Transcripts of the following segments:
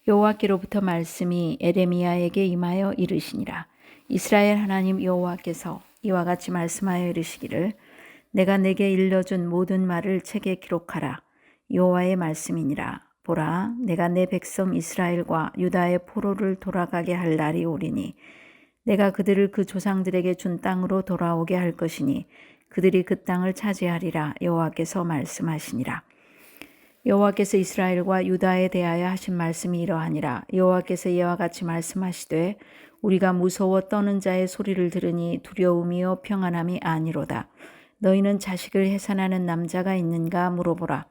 여호와께로부터 말씀이 에레미야에게 임하여 이르시니라. 이스라엘 하나님 여호와께서 이와 같이 말씀하여 이르시기를 내가 내게 일러준 모든 말을 책에 기록하라. 여호와의 말씀이니라. 보라, 내가 내 백성 이스라엘과 유다의 포로를 돌아가게 할 날이 오리니 내가 그들을 그 조상들에게 준 땅으로 돌아오게 할 것이니 그들이 그 땅을 차지하리라. 여호와께서 말씀하시니라. 여호와께서 이스라엘과 유다에 대하여 하신 말씀이 이러하니라. 여호와께서 이와 같이 말씀하시되 우리가 무서워 떠는 자의 소리를 들으니 두려움이요 평안함이 아니로다. 너희는 자식을 해산하는 남자가 있는가 물어보라.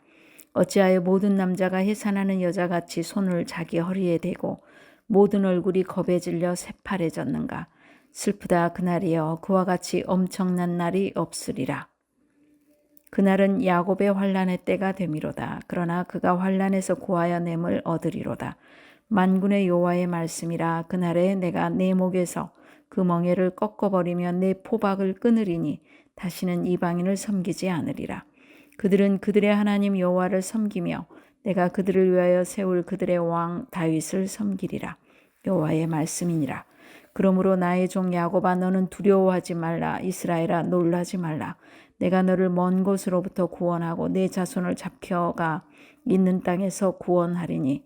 어찌하여 모든 남자가 해산하는 여자같이 손을 자기 허리에 대고 모든 얼굴이 겁에 질려 새파래졌는가. 슬프다 그날이여, 그와 같이 엄청난 날이 없으리라. 그날은 야곱의 환난의 때가 되미로다. 그러나 그가 환난에서 구하여 냄을 얻으리로다. 만군의 여호와의 말씀이라. 그날에 내가 내 목에서 그 멍에를 꺾어버리며 내 포박을 끊으리니 다시는 이방인을 섬기지 않으리라. 그들은 그들의 하나님 여호와를 섬기며 내가 그들을 위하여 세울 그들의 왕 다윗을 섬기리라. 여호와의 말씀이니라. 그러므로 나의 종 야곱아, 너는 두려워하지 말라. 이스라엘아, 놀라지 말라. 내가 너를 먼 곳으로부터 구원하고 내 자손을 잡혀가 있는 땅에서 구원하리니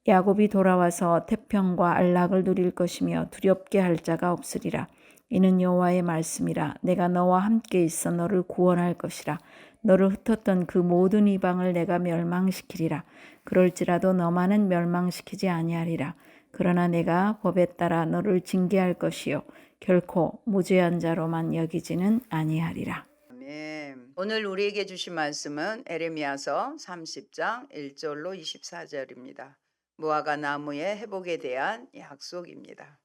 야곱이 돌아와서 태평과 안락을 누릴 것이며 두렵게 할 자가 없으리라. 이는 여호와의 말씀이라. 내가 너와 함께 있어 너를 구원할 것이라. 너를 흩었던 그 모든 이방을 내가 멸망시키리라. 그럴지라도 너만은 멸망시키지 아니하리라. 그러나 내가 법에 따라 너를 징계할 것이요 결코 무죄한 자로만 여기지는 아니하리라. 아멘. 오늘 우리에게 주신 말씀은 에레미야서 30장 1절로 24절입니다. 무화과 나무의 회복에 대한 약속입니다.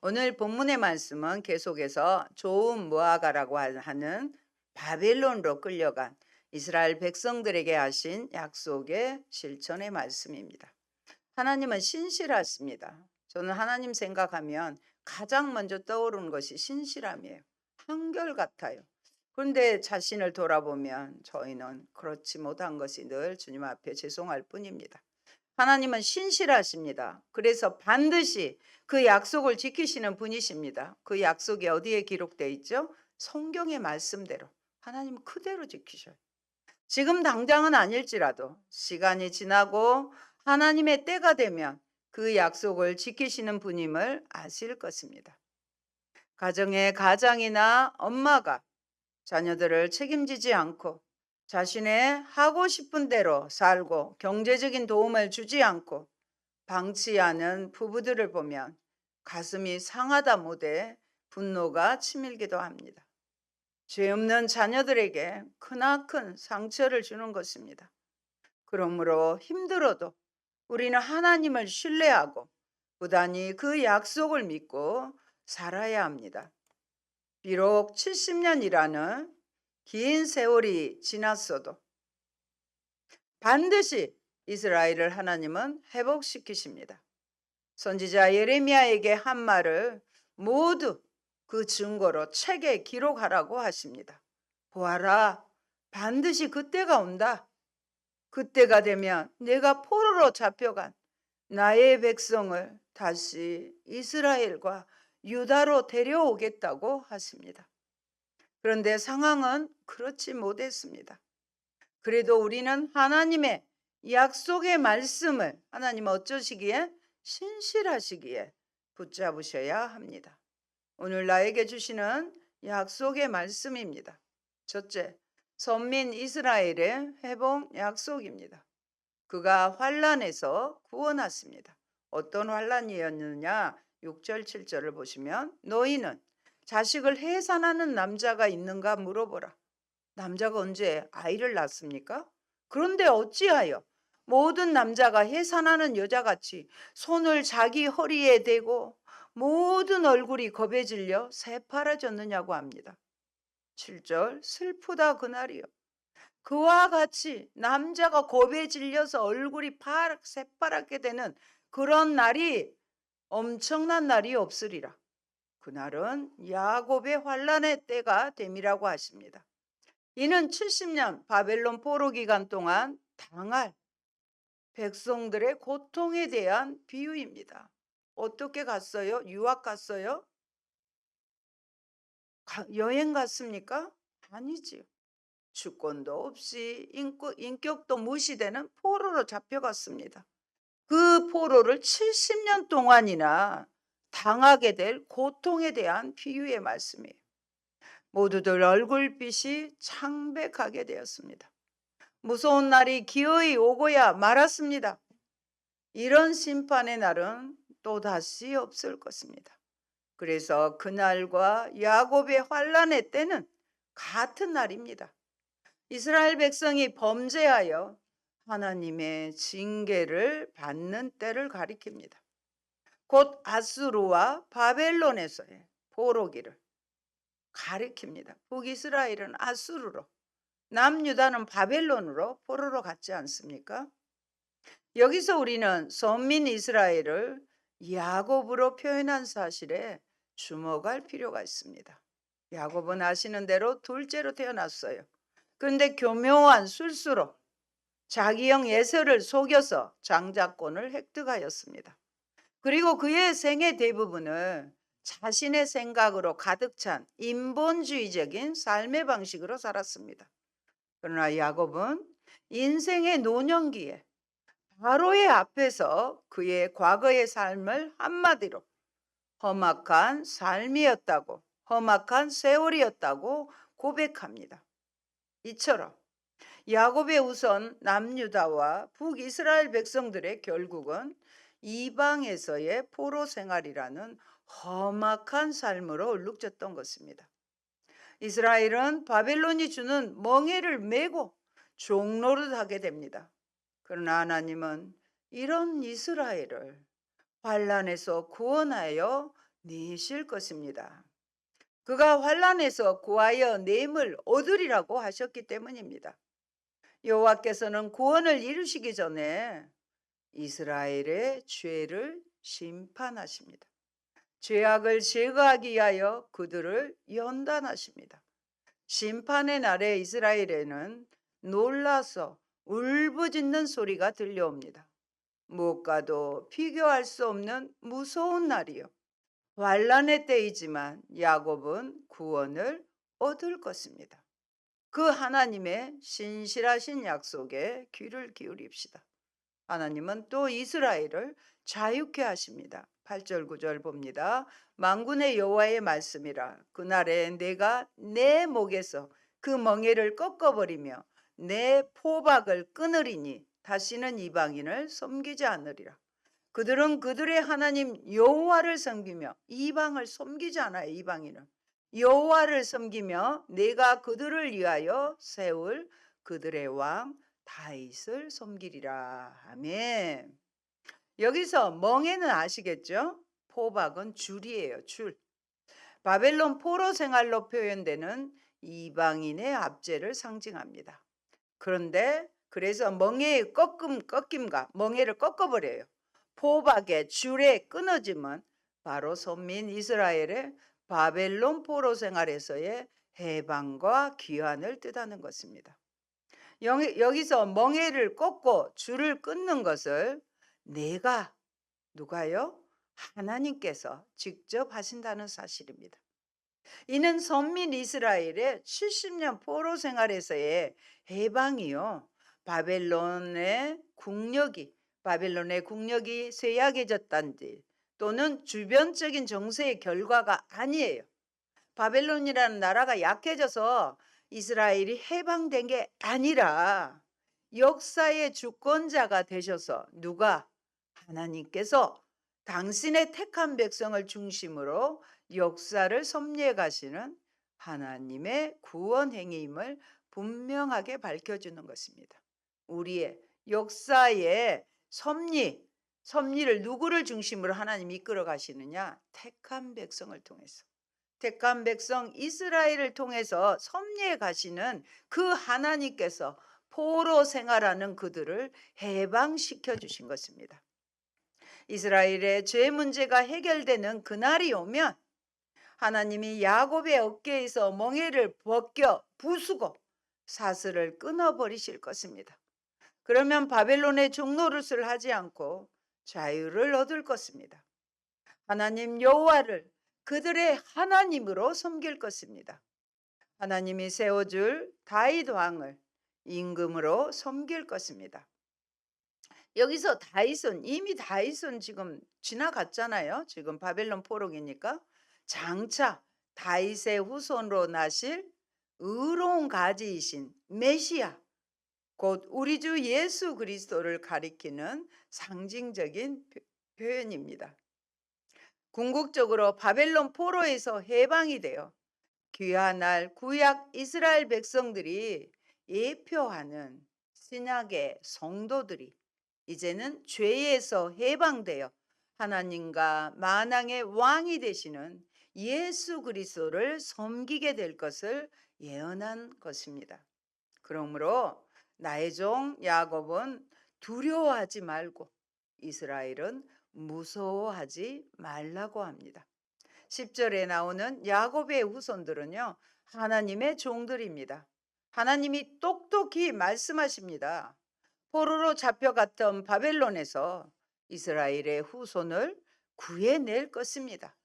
오늘 본문의 말씀은 계속해서 좋은 무화과라고 하는 바벨론으로 끌려간 이스라엘 백성들에게 하신 약속의 실천의 말씀입니다. 하나님은 신실하십니다. 저는 하나님 생각하면 가장 먼저 떠오르는 것이 신실함이에요. 한결같아요. 그런데 자신을 돌아보면 저희는 그렇지 못한 것이 늘 주님 앞에 죄송할 뿐입니다. 하나님은 신실하십니다. 그래서 반드시 그 약속을 지키시는 분이십니다. 그 약속이 어디에 기록되어 있죠? 성경의 말씀대로 하나님 그대로 지키셔요. 지금 당장은 아닐지라도 시간이 지나고 하나님의 때가 되면 그 약속을 지키시는 분임을 아실 것입니다. 가정의 가장이나 엄마가 자녀들을 책임지지 않고 자신의 하고 싶은 대로 살고 경제적인 도움을 주지 않고 방치하는 부부들을 보면 가슴이 상하다 못해 분노가 치밀기도 합니다. 죄 없는 자녀들에게 크나큰 상처를 주는 것입니다. 그러므로 힘들어도 우리는 하나님을 신뢰하고 부단히 그 약속을 믿고 살아야 합니다. 비록 70년이라는 긴 세월이 지났어도 반드시 이스라엘을 하나님은 회복시키십니다. 선지자 예레미야에게 한 말을 모두 그 증거로 책에 기록하라고 하십니다. 보아라, 반드시 그때가 온다. 그때가 되면 내가 포로로 잡혀간 나의 백성을 다시 이스라엘과 유다로 데려오겠다고 하십니다. 그런데 상황은 그렇지 못했습니다. 그래도 우리는 하나님의 약속의 말씀을 하나님 어쩌시기에 신실하시기에 붙잡으셔야 합니다. 오늘 나에게 주시는 약속의 말씀입니다. 첫째, 선민 이스라엘의 회복 약속입니다. 그가 환난에서 구원하십니다. 어떤 환난이었느냐? 6절 7절을 보시면 너희는 자식을 해산하는 남자가 있는가 물어보라. 남자가 언제 아이를 낳습니까? 그런데 어찌하여 모든 남자가 해산하는 여자같이 손을 자기 허리에 대고 모든 얼굴이 겁에 질려 새파라졌느냐고 합니다. 7절 슬프다 그날이요. 그와 같이 남자가 겁에 질려서 얼굴이 새파랗게 되는 그런 날이 엄청난 날이 없으리라. 그날은 야곱의 환난의 때가 됨이라고 하십니다. 이는 70년 바벨론 포로 기간 동안 당할 백성들의 고통에 대한 비유입니다. 어떻게 갔어요? 유학 갔어요? 여행 갔습니까? 아니지요. 주권도 없이 인격도 무시되는 포로로 잡혀갔습니다. 그 포로를 70년 동안이나 당하게 될 고통에 대한 비유의 말씀이에요. 모두들 얼굴빛이 창백하게 되었습니다. 무서운 날이 기어이 오고야 말았습니다. 이런 심판의 날은 또다시 없을 것입니다. 그래서 그날과 야곱의 환란의 때는 같은 날입니다. 이스라엘 백성이 범죄하여 하나님의 징계를 받는 때를 가리킵니다. 곧 아수르와 바벨론에서의 포로기를 가리킵니다. 북이스라엘은 아수르로, 남유다는 바벨론으로 포로로 갔지 않습니까? 여기서 우리는 선민 이스라엘을 야곱으로 표현한 사실에 주목할 필요가 있습니다. 야곱은 아시는 대로 둘째로 태어났어요. 그런데 교묘한 술수로 자기 형 에서를 속여서 장자권을 획득하였습니다. 그리고 그의 생애 대부분을 자신의 생각으로 가득 찬 인본주의적인 삶의 방식으로 살았습니다. 그러나 야곱은 인생의 노년기에 바로의 앞에서 그의 과거의 삶을 한마디로 험악한 삶이었다고, 험악한 세월이었다고 고백합니다. 이처럼 야곱의 우선 남유다와 북이스라엘 백성들의 결국은 이방에서의 포로 생활이라는 험악한 삶으로 얼룩졌던 것입니다. 이스라엘은 바벨론이 주는 멍에를 메고 종노릇하게 됩니다. 그러나 하나님은 이런 이스라엘을 환란에서 구원하여 내실 것입니다. 그가 환란에서 구하여 내임을 얻으리라고 하셨기 때문입니다. 여호와께서는 구원을 이루시기 전에 이스라엘의 죄를 심판하십니다. 죄악을 제거하기 위하여 그들을 연단하십니다. 심판의 날에 이스라엘에는 놀라서 울부짖는 소리가 들려옵니다. 무엇과도 비교할 수 없는 무서운 날이요. 환란의 때이지만 야곱은 구원을 얻을 것입니다. 그 하나님의 신실하신 약속에 귀를 기울입시다. 하나님은 또 이스라엘을 자유케 하십니다. 8절 9절 봅니다. 만군의 여호와의 말씀이라. 그날에 내가 내 목에서 그 멍에를 꺾어버리며 내 포박을 끊으리니 다시는 이방인을 섬기지 않으리라. 그들은 그들의 하나님 여호와를 섬기며 이방을 섬기지 않아요. 이방인을 여호와를 섬기며 내가 그들을 위하여 세울 그들의 왕 다윗을 섬기리라. 아멘. 여기서 멍에는 아시겠죠? 포박은 줄이에요. 줄. 바벨론 포로 생활로 표현되는 이방인의 압제를 상징합니다. 그런데 그래서 멍에의 꺾임과 멍에를 꺾어버려요. 포박의 줄에 끊어짐은 바로 선민 이스라엘의 바벨론 포로 생활에서의 해방과 귀환을 뜻하는 것입니다. 여기서 멍에를 꺾고 줄을 끊는 것을 내가 누가요? 하나님께서 직접 하신다는 사실입니다. 이는 선민 이스라엘의 70년 포로 생활에서의 해방이요. 바벨론의 국력이 쇠약해졌단지 또는 주변적인 정세의 결과가 아니에요. 바벨론이라는 나라가 약해져서 이스라엘이 해방된 게 아니라 역사의 주권자가 되셔서 누가? 하나님께서 당신의 택한 백성을 중심으로 역사를 섭리해 가시는 하나님의 구원 행위임을 분명하게 밝혀주는 것입니다. 우리의 역사의 섭리를 누구를 중심으로 하나님이 이끌어 가시느냐? 택한 백성을 통해서. 택한 백성 이스라엘을 통해서 섭리해 가시는 그 하나님께서 포로 생활하는 그들을 해방시켜 주신 것입니다. 이스라엘의 죄 문제가 해결되는 그날이 오면 하나님이 야곱의 어깨에서 멍에를 벗겨 부수고 사슬을 끊어버리실 것입니다. 그러면 바벨론의 종노릇을 하지 않고 자유를 얻을 것입니다. 하나님 여호와를 그들의 하나님으로 섬길 것입니다. 하나님이 세워줄 다윗 왕을 임금으로 섬길 것입니다. 여기서 다윗은 이미 다윗은 지금 지나갔잖아요. 지금 바벨론 포로기니까 장차 다윗의 후손으로 나실 의로운 가지이신 메시아, 곧 우리 주 예수 그리스도를 가리키는 상징적인 표현입니다. 궁극적으로 바벨론 포로에서 해방이 되어 귀환할 구약 이스라엘 백성들이 예표하는 신약의 성도들이 이제는 죄에서 해방되어 하나님과 만왕의 왕이 되시는 예수 그리스도를 섬기게 될 것을 예언한 것입니다. 그러므로 나의 종 야곱은 두려워하지 말고 이스라엘은 무서워하지 말라고 합니다. 10절에 나오는 야곱의 후손들은요, 하나님의 종들입니다. 하나님이 똑똑히 말씀하십니다. 포로로 잡혀갔던 바벨론에서 이스라엘의 후손을 구해낼 것입니다.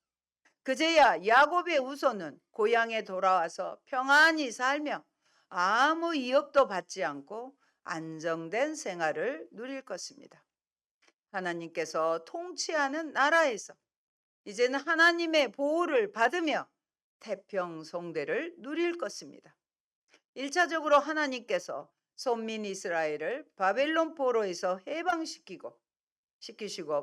그제야 야곱의 후손은 고향에 돌아와서 평안히 살며 아무 이업도 받지 않고 안정된 생활을 누릴 것입니다. 하나님께서 통치하는 나라에서 이제는 하나님의 보호를 받으며 태평성대를 누릴 것입니다. 1차적으로 하나님께서 선민 이스라엘을 바벨론 포로에서 해방시키시고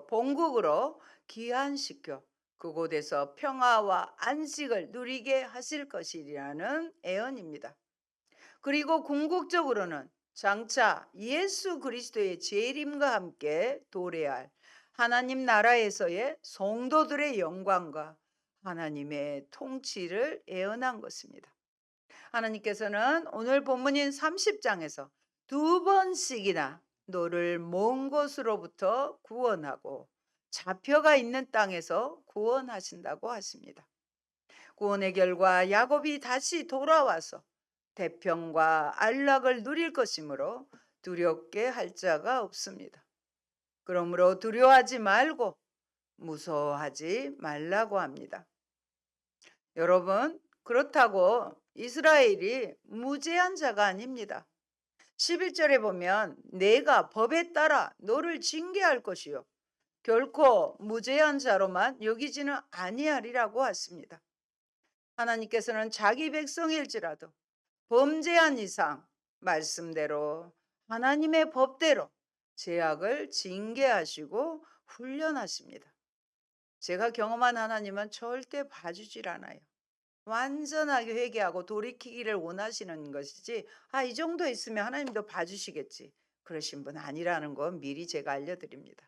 본국으로 귀환시켜 그곳에서 평화와 안식을 누리게 하실 것이라는 예언입니다. 그리고 궁극적으로는 장차 예수 그리스도의 재림과 함께 도래할 하나님 나라에서의 성도들의 영광과 하나님의 통치를 예언한 것입니다. 하나님께서는 오늘 본문인 30장에서 두 번씩이나 너를 먼 곳으로부터 구원하고 잡혀가 있는 땅에서 구원하신다고 하십니다. 구원의 결과 야곱이 다시 돌아와서 태평과 안락을 누릴 것이므로 두렵게 할 자가 없습니다. 그러므로 두려워하지 말고 무서워하지 말라고 합니다. 여러분, 그렇다고 이스라엘이 무죄한 자가 아닙니다. 11절에 보면 내가 법에 따라 너를 징계할 것이요 결코 무죄한 자로만 여기지는 아니하리라고 하십니다. 하나님께서는 자기 백성일지라도 범죄한 이상 말씀대로 하나님의 법대로 죄악을 징계하시고 훈련하십니다. 제가 경험한 하나님은 절대 봐주질 않아요. 완전하게 회개하고 돌이키기를 원하시는 것이지 이 정도 있으면 하나님도 봐주시겠지 그러신 분 아니라는 건 미리 제가 알려드립니다.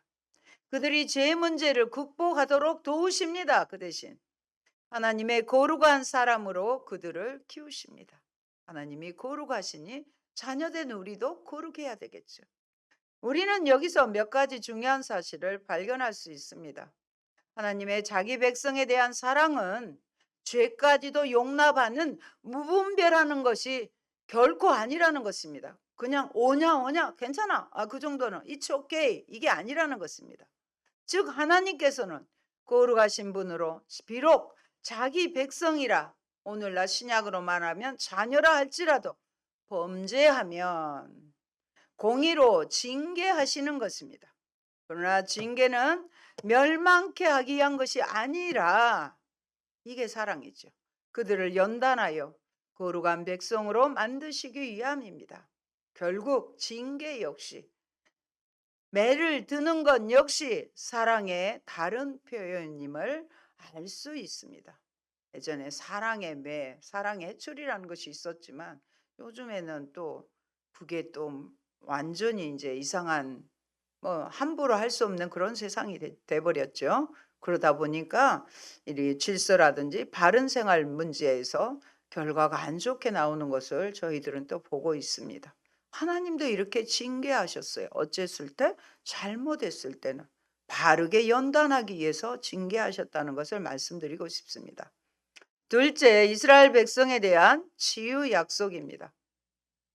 그들이 죄 문제를 극복하도록 도우십니다. 그 대신 하나님의 거룩한 사람으로 그들을 키우십니다. 하나님이 거룩하시니 자녀된 우리도 거룩해야 되겠죠. 우리는 여기서 몇 가지 중요한 사실을 발견할 수 있습니다. 하나님의 자기 백성에 대한 사랑은 죄까지도 용납하는 무분별하는 것이 결코 아니라는 것입니다. 그냥 오냐 괜찮아 그 정도는 it's okay 이게 아니라는 것입니다. 즉 하나님께서는 거룩하신 분으로 비록 자기 백성이라 오늘날 신약으로 말하면 자녀라 할지라도 범죄하면 공의로 징계하시는 것입니다. 그러나 징계는 멸망케 하기 위한 것이 아니라 이게 사랑이죠. 그들을 연단하여 거룩한 백성으로 만드시기 위함입니다. 결국 징계 역시 매를 드는 것 역시 사랑의 다른 표현임을 알 수 있습니다. 예전에 사랑의 매, 사랑의 해출이라는 것이 있었지만 요즘에는 또 그게 또 완전히 이제 이상한 함부로 할 수 없는 그런 세상이 돼버렸죠. 그러다 보니까 이 질서라든지 바른 생활 문제에서 결과가 안 좋게 나오는 것을 저희들은 또 보고 있습니다. 하나님도 이렇게 징계하셨어요. 어쨌을 때? 잘못했을 때는 바르게 연단하기 위해서 징계하셨다는 것을 말씀드리고 싶습니다. 둘째, 이스라엘 백성에 대한 치유 약속입니다.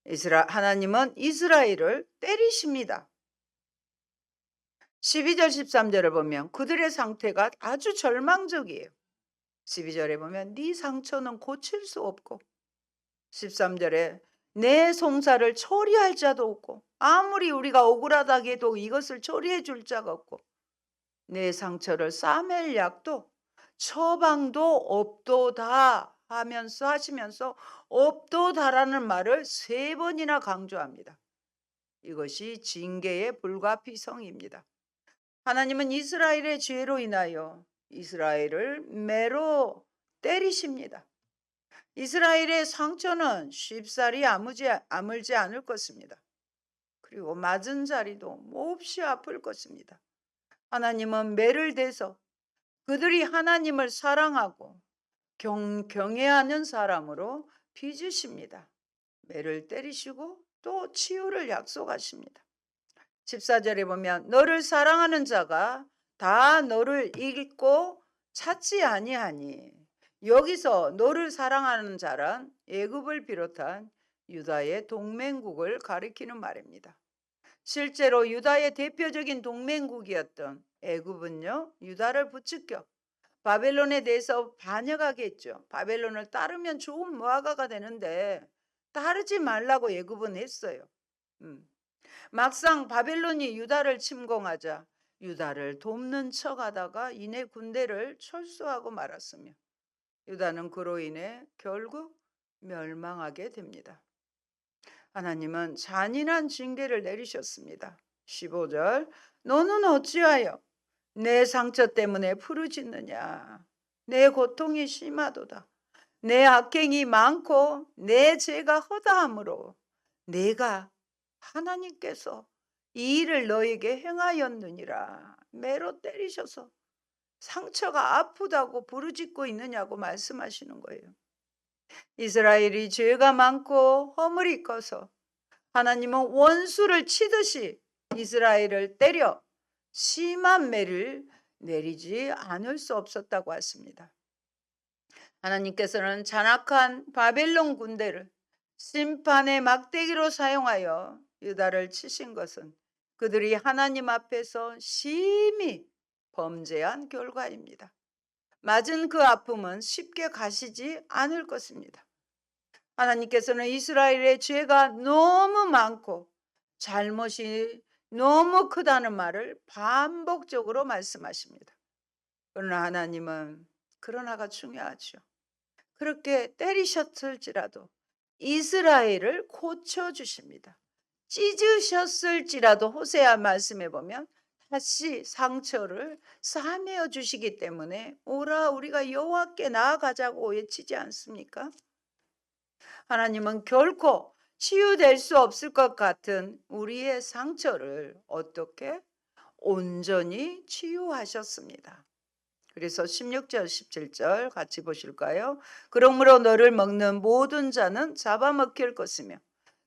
하나님은 이스라엘을 때리십니다. 12절 13절을 보면 그들의 상태가 아주 절망적이에요. 12절에 보면 네 상처는 고칠 수 없고, 13절에 내 송사를 처리할 자도 없고, 아무리 우리가 억울하다 해도 이것을 처리해 줄 자가 없고, 내 상처를 싸맬 약도 처방도 없도다 하시면서 없도다라는 말을 3번이나 강조합니다. 이것이 징계의 불가피성입니다. 하나님은 이스라엘의 죄로 인하여 이스라엘을 매로 때리십니다. 이스라엘의 상처는 쉽사리 아물지 않을 것입니다. 그리고 맞은 자리도 몹시 아플 것입니다. 하나님은 매를 대서 그들이 하나님을 사랑하고 경외하는 사람으로 빚으십니다. 매를 때리시고 또 치유를 약속하십니다. 14절에 보면 너를 사랑하는 자가 다 너를 읽고 찾지 아니하니, 여기서 너를 사랑하는 자란 애굽을 비롯한 유다의 동맹국을 가리키는 말입니다. 실제로 유다의 대표적인 동맹국이었던 애굽은요, 유다를 부추겨 바벨론에 대해서 반역하게 했죠. 바벨론을 따르면 좋은 무화과가 되는데 따르지 말라고 애굽은 했어요. 막상 바벨론이 유다를 침공하자 유다를 돕는 척하다가 이내 군대를 철수하고 말았으며, 유다는 그로 인해 결국 멸망하게 됩니다. 하나님은 잔인한 징계를 내리셨습니다. 15절 너는 어찌하여 내 상처 때문에 부르짖느냐. 내 고통이 심하도다. 내 악행이 많고 내 죄가 허다함으로 내가 하나님께서 이 일을 너에게 행하였느니라. 매로 때리셔서 상처가 아프다고 부르짖고 있느냐고 말씀하시는 거예요. 이스라엘이 죄가 많고 허물이 커서 하나님은 원수를 치듯이 이스라엘을 때려 심한 매를 내리지 않을 수 없었다고 했습니다. 하나님께서는 잔악한 바벨론 군대를 심판의 막대기로 사용하여 유다를 치신 것은 그들이 하나님 앞에서 심히 범죄한 결과입니다. 맞은 그 아픔은 쉽게 가시지 않을 것입니다. 하나님께서는 이스라엘의 죄가 너무 많고 잘못이 너무 크다는 말을 반복적으로 말씀하십니다. 그러나 하나님은, 그러나가 중요하죠. 그렇게 때리셨을지라도 이스라엘을 고쳐주십니다. 찢으셨을지라도 호세아 말씀에 보면 다시 상처를 싸매어 주시기 때문에 오라 우리가 여호와께 나아가자고 외치지 않습니까? 하나님은 결코 치유될 수 없을 것 같은 우리의 상처를 어떻게 온전히 치유하셨습니다. 그래서 16절 17절 같이 보실까요? 그러므로 너를 먹는 모든 자는 잡아먹힐 것이며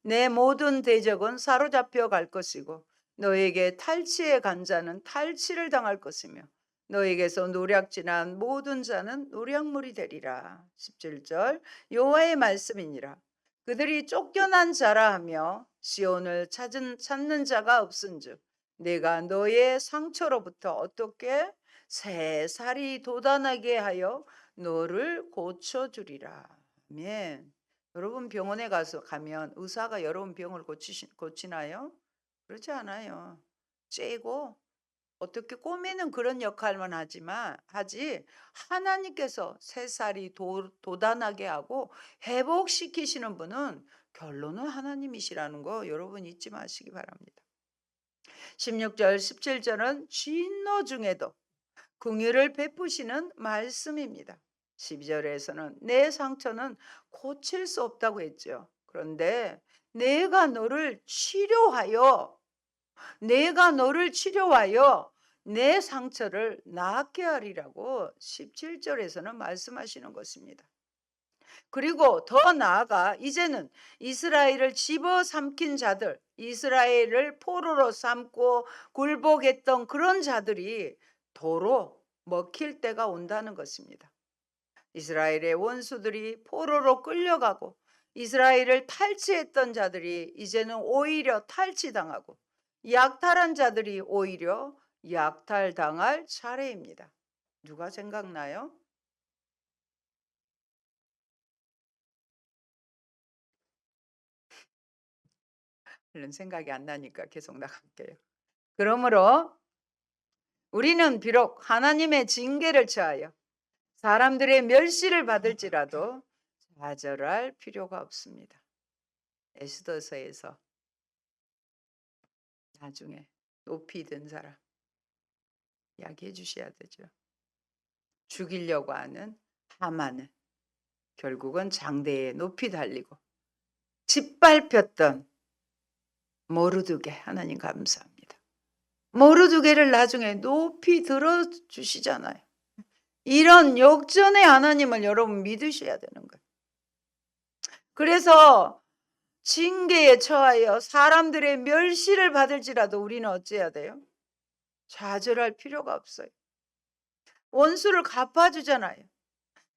내 모든 대적은 사로잡혀 갈 것이고 너에게 탈취에 간 자는 탈취를 당할 것이며 너에게서 노략질한 모든 자는 노략물이 되리라. 17절 여호와의 말씀이니라. 그들이 쫓겨난 자라 하며 시온을 찾는 자가 없은즉 내가 너의 상처로부터 어떻게 새살이 돋아나게 하여 너를 고쳐주리라. 아멘. 여러분 병원에 가면 의사가 여러분 병을 고치나요? 그렇지 않아요. 째고 어떻게 꼬매는 그런 역할만 하지 하나님께서 새살이 돋아나게 하고 회복시키시는 분은 결론은 하나님이시라는 거 여러분 잊지 마시기 바랍니다. 16절 17절은 진노 중에도 긍휼을 베푸시는 말씀입니다. 12절에서는 내 상처는 고칠 수 없다고 했죠. 그런데 내가 너를 치료하여 내 상처를 낫게 하리라고 17절에서는 말씀하시는 것입니다. 그리고 더 나아가 이제는 이스라엘을 집어삼킨 자들, 이스라엘을 포로로 삼고 굴복했던 그런 자들이 도로 먹힐 때가 온다는 것입니다. 이스라엘의 원수들이 포로로 끌려가고 이스라엘을 탈취했던 자들이 이제는 오히려 탈취당하고 약탈한 자들이 오히려 약탈당할 차례입니다. 누가 생각나요? 물론 생각이 안 나니까 계속 나갈게요. 그러므로 우리는 비록 하나님의 징계를 처하여 사람들의 멸시를 받을지라도 좌절할 필요가 없습니다. 에스더서에서 나중에 높이 든 사람 이야기해 주셔야 되죠. 죽이려고 하는 하만은 결국은 장대에 높이 달리고 짓밟혔던 모르드게, 하나님 감사합니다. 모르드게를 나중에 높이 들어주시잖아요. 이런 역전의 하나님을 여러분 믿으셔야 되는 거예요. 그래서 징계에 처하여 사람들의 멸시를 받을지라도 우리는 어찌해야 돼요? 좌절할 필요가 없어요. 원수를 갚아주잖아요.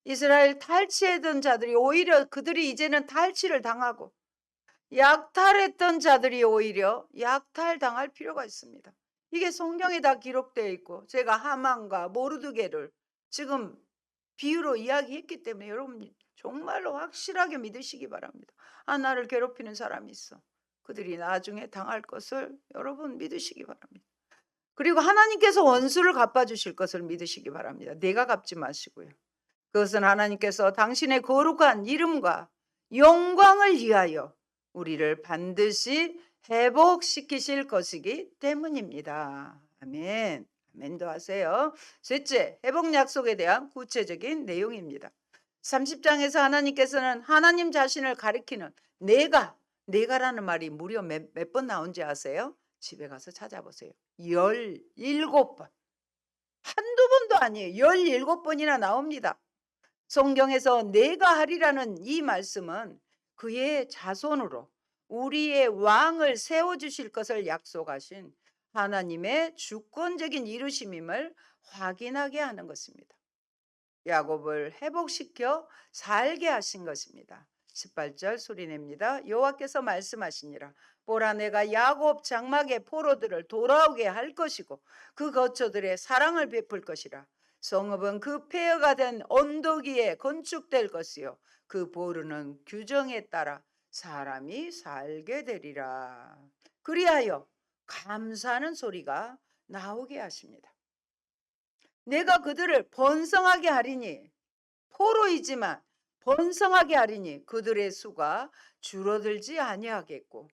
이스라엘 탈취했던 자들이 오히려 그들이 이제는 탈취를 당하고 약탈했던 자들이 오히려 약탈당할 필요가 있습니다. 이게 성경에 다 기록되어 있고 제가 하만과 모르드게를 지금 비유로 이야기했기 때문에 여러분 정말로 확실하게 믿으시기 바랍니다. 아, 나를 괴롭히는 사람이 있어. 그들이 나중에 당할 것을 여러분 믿으시기 바랍니다. 그리고 하나님께서 원수를 갚아주실 것을 믿으시기 바랍니다. 내가 갚지 마시고요. 그것은 하나님께서 당신의 거룩한 이름과 영광을 위하여 우리를 반드시 회복시키실 것이기 때문입니다. 아멘. 아멘도 하세요. 셋째, 회복 약속에 대한 구체적인 내용입니다. 30장에서 하나님께서는 하나님 자신을 가리키는 내가라는 말이 무려 몇 번 나온지 아세요? 집에 가서 찾아보세요. 17번. 한두 번도 아니에요. 17번이나 나옵니다. 성경에서 내가 하리라는 이 말씀은 그의 자손으로 우리의 왕을 세워주실 것을 약속하신 하나님의 주권적인 이루심임을 확인하게 하는 것입니다. 야곱을 회복시켜 살게 하신 것입니다. 18절 소리냅니다. 여호와께서 말씀하시니라. 보라, 내가 야곱 장막의 포로들을 돌아오게 할 것이고 그 거처들의 사랑을 베풀 것이라. 성읍은 그 폐허가 된 언덕 위에 건축될 것이요 그 보르는 규정에 따라 사람이 살게 되리라. 그리하여 감사하는 소리가 나오게 하십니다. 내가 그들을 번성하게 하리니, 포로이지만 번성하게 하리니 그들의 수가 줄어들지 아니하겠고,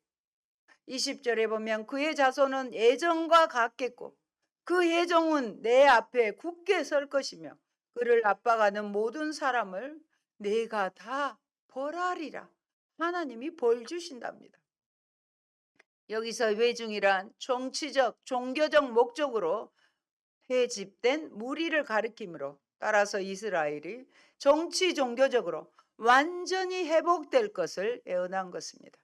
20절에 보면 그의 자손은 예정과 같겠고 그 예정은 내 앞에 굳게 설 것이며 그를 압박하는 모든 사람을 내가 다 벌하리라. 하나님이 벌 주신답니다. 여기서 회중이란 정치적, 종교적 목적으로 회집된 무리를 가리키므로 따라서 이스라엘이 정치, 종교적으로 완전히 회복될 것을 예언한 것입니다.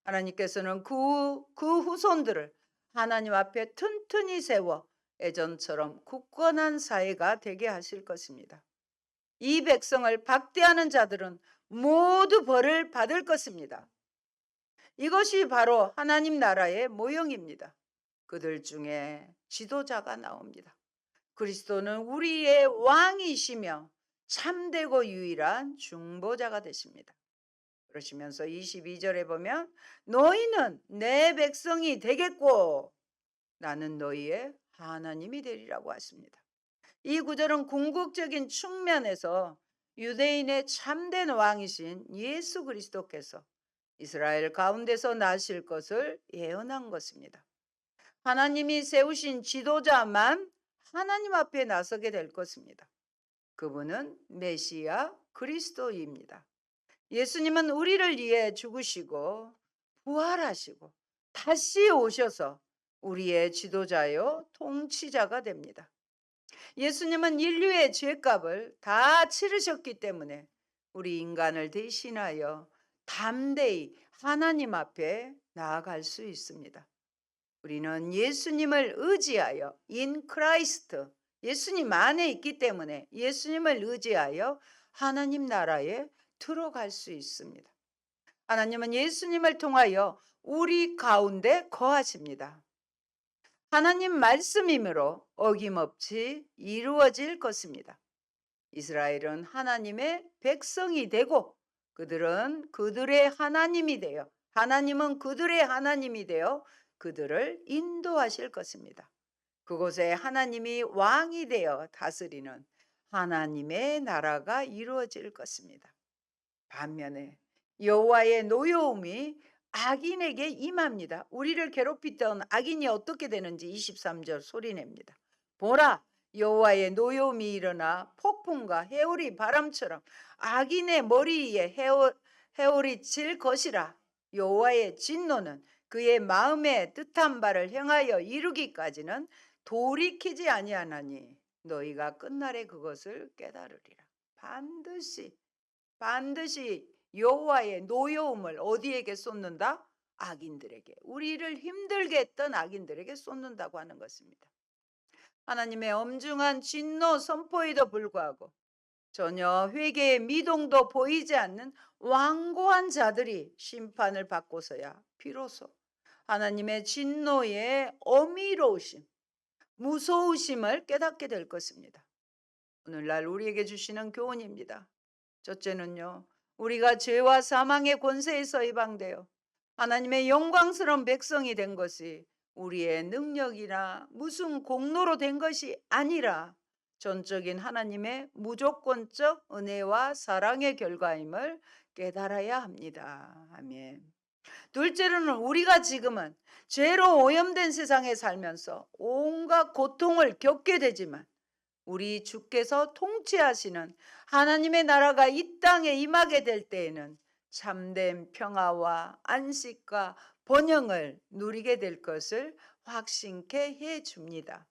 하나님께서는 그 후손들을 하나님 앞에 튼튼히 세워 예전처럼 굳건한 사회가 되게 하실 것입니다. 이 백성을 박대하는 자들은 모두 벌을 받을 것입니다. 이것이 바로 하나님 나라의 모형입니다. 그들 중에 지도자가 나옵니다. 그리스도는 우리의 왕이시며 참되고 유일한 중보자가 되십니다. 그러시면서 22절에 보면 너희는 내 백성이 되겠고 나는 너희의 하나님이 되리라고 하십니다. 이 구절은 궁극적인 측면에서 유대인의 참된 왕이신 예수 그리스도께서 이스라엘 가운데서 나실 것을 예언한 것입니다. 하나님이 세우신 지도자만 하나님 앞에 나서게 될 것입니다. 그분은 메시아 그리스도입니다. 예수님은 우리를 위해 죽으시고 부활하시고 다시 오셔서 우리의 지도자요 통치자가 됩니다. 예수님은 인류의 죄값을 다 치르셨기 때문에 우리 인간을 대신하여 담대히 하나님 앞에 나아갈 수 있습니다. 우리는 예수님을 의지하여 in Christ, 예수님 안에 있기 때문에 예수님을 의지하여 하나님 나라에 들어갈 수 있습니다. 하나님은 예수님을 통하여 우리 가운데 거하십니다. 하나님 말씀이므로 어김없이 이루어질 것입니다. 이스라엘은 하나님의 백성이 되고 그들은 그들의 하나님이 되어 하나님은 그들의 하나님이 되어 그들을 인도하실 것입니다. 그곳에 하나님이 왕이 되어 다스리는 하나님의 나라가 이루어질 것입니다. 반면에 여호와의 노여움이 악인에게 임합니다. 우리를 괴롭히던 악인이 어떻게 되는지 23절 소리냅니다. 보라, 여호와의 노여움이 일어나 폭풍과 해오리 바람처럼 악인의 머리 위에 해오리 칠 것이라. 여호와의 진노는 그의 마음에 뜻한 바를 행하여 이루기까지는 돌이키지 아니하나니 너희가 끝날에 그것을 깨달으리라. 반드시 여호와의 노여움을 어디에게 쏟는다? 악인들에게, 우리를 힘들게 했던 악인들에게 쏟는다고 하는 것입니다. 하나님의 엄중한 진노 선포에도 불구하고 전혀 회개의 미동도 보이지 않는 완고한 자들이 심판을 받고서야 비로소 하나님의 진노의 어미로우심, 무서우심을 깨닫게 될 것입니다. 오늘날 우리에게 주시는 교훈입니다. 첫째는요, 우리가 죄와 사망의 권세에서 해방되어 하나님의 영광스러운 백성이 된 것이 우리의 능력이나 무슨 공로로 된 것이 아니라 전적인 하나님의 무조건적 은혜와 사랑의 결과임을 깨달아야 합니다. 아멘. 둘째로는 우리가 지금은 죄로 오염된 세상에 살면서 온갖 고통을 겪게 되지만 우리 주께서 통치하시는 하나님의 나라가 이 땅에 임하게 될 때에는 참된 평화와 안식과 번영을 누리게 될 것을 확신케 해 줍니다.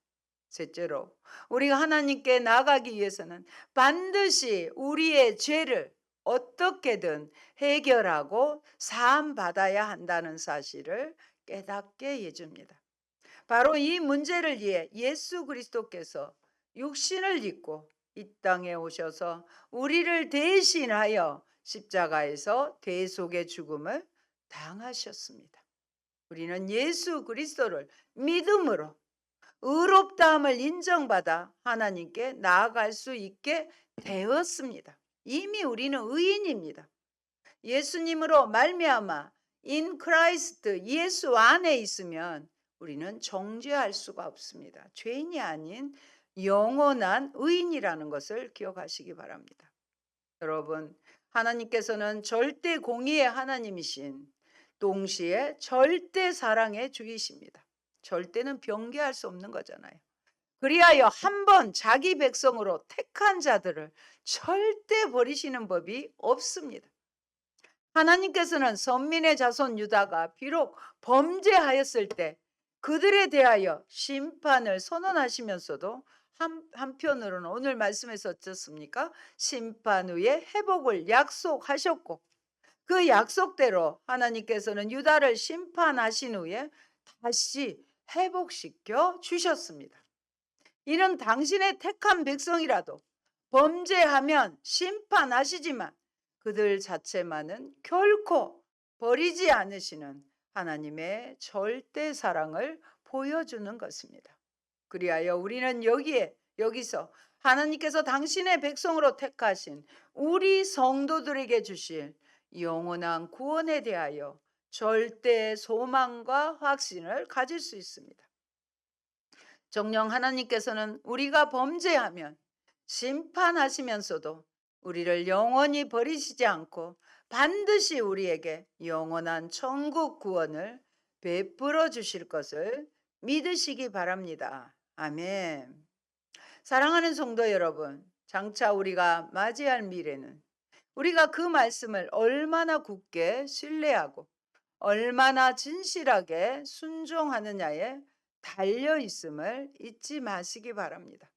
셋째로, 우리가 하나님께 나아가기 위해서는 반드시 우리의 죄를 어떻게든 해결하고 사함 받아야 한다는 사실을 깨닫게 해줍니다. 바로 이 문제를 위해 예수 그리스도께서 육신을 입고 이 땅에 오셔서 우리를 대신하여 십자가에서 대속의 죽음을 당하셨습니다. 우리는 예수 그리스도를 믿음으로 의롭다함을 인정받아 하나님께 나아갈 수 있게 되었습니다. 이미 우리는 의인입니다. 예수님으로 말미암아 in Christ, 예수 안에 있으면 우리는 정죄할 수가 없습니다. 죄인이 아닌 영원한 의인이라는 것을 기억하시기 바랍니다. 여러분, 하나님께서는 절대 공의의 하나님이신 동시에 절대 사랑의 주이십니다. 절대는 변개할 수 없는 거잖아요. 그리하여 한 번 자기 백성으로 택한 자들을 절대 버리시는 법이 없습니다. 하나님께서는 선민의 자손 유다가 비록 범죄하였을 때 그들에 대하여 심판을 선언하시면서도 한편으로는 오늘 말씀에서 어떻습니까? 심판 후에 회복을 약속하셨고 그 약속대로 하나님께서는 유다를 심판하신 후에 다시 회복시켜 주셨습니다. 이는 당신의 택한 백성이라도 범죄하면 심판하시지만 그들 자체만은 결코 버리지 않으시는 하나님의 절대 사랑을 보여주는 것입니다. 그리하여 우리는 여기서 하나님께서 당신의 백성으로 택하신 우리 성도들에게 주실 영원한 구원에 대하여 절대 소망과 확신을 가질 수 있습니다. 정녕 하나님께서는 우리가 범죄하면 심판하시면서도 우리를 영원히 버리시지 않고 반드시 우리에게 영원한 천국 구원을 베풀어 주실 것을 믿으시기 바랍니다. 아멘. 사랑하는 성도 여러분, 장차 우리가 맞이할 미래는 우리가 그 말씀을 얼마나 굳게 신뢰하고 얼마나 진실하게 순종하느냐에 달려 있음을 잊지 마시기 바랍니다.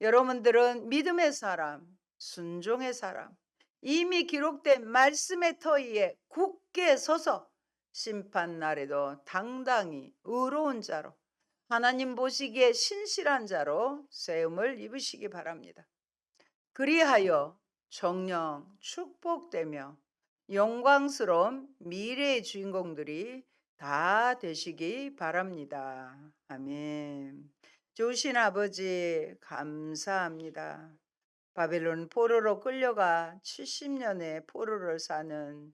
여러분들은 믿음의 사람, 순종의 사람, 이미 기록된 말씀의 터 위에 굳게 서서 심판 날에도 당당히 의로운 자로 하나님 보시기에 신실한 자로 세움을 입으시기 바랍니다. 그리하여 정령 축복되며 영광스러운 미래의 주인공들이 다 되시기 바랍니다. 아멘. 좋으신 아버지, 감사합니다. 바벨론 포로로 끌려가 70년의 포로를 사는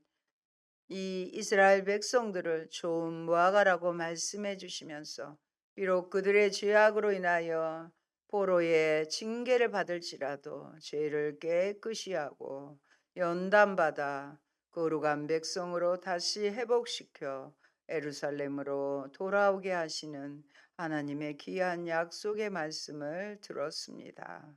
이 이스라엘 백성들을 좋은 무화과라고 말씀해 주시면서 비록 그들의 죄악으로 인하여 포로의 징계를 받을지라도 죄를 깨끗이 하고 연단받아 거룩한 백성으로 다시 회복시켜 에루살렘으로 돌아오게 하시는 하나님의 귀한 약속의 말씀을 들었습니다.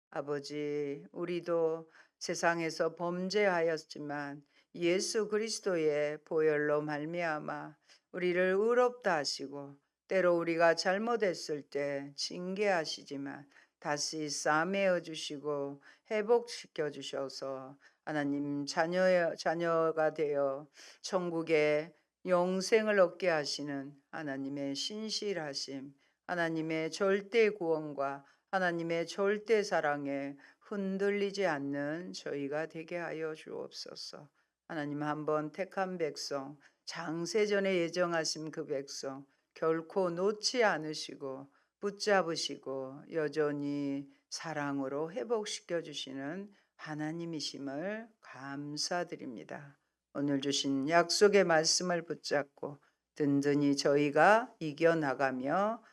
아버지, 우리도 세상에서 범죄하였지만 예수 그리스도의 보혈로 말미암아 우리를 의롭다 하시고 때로 우리가 잘못했을 때 징계하시지만 다시 싸매어 주시고 회복시켜 주셔서 하나님 자녀가 되어 천국의 영생을 얻게 하시는 하나님의 신실하심, 하나님의 절대 구원과 하나님의 절대 사랑에 흔들리지 않는 저희가 되게 하여 주옵소서. 하나님, 한번 택한 백성, 장세전에 예정하신 그 백성 결코 놓지 않으시고 붙잡으시고 여전히 사랑으로 회복시켜 주시는 하나님이심을 감사드립니다. 오늘 주신 약속의 말씀을 붙잡고 든든히 저희가 이겨나가며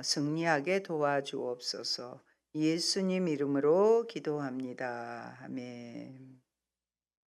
승리하게 도와주옵소서. 예수님 이름으로 기도합니다. 아멘.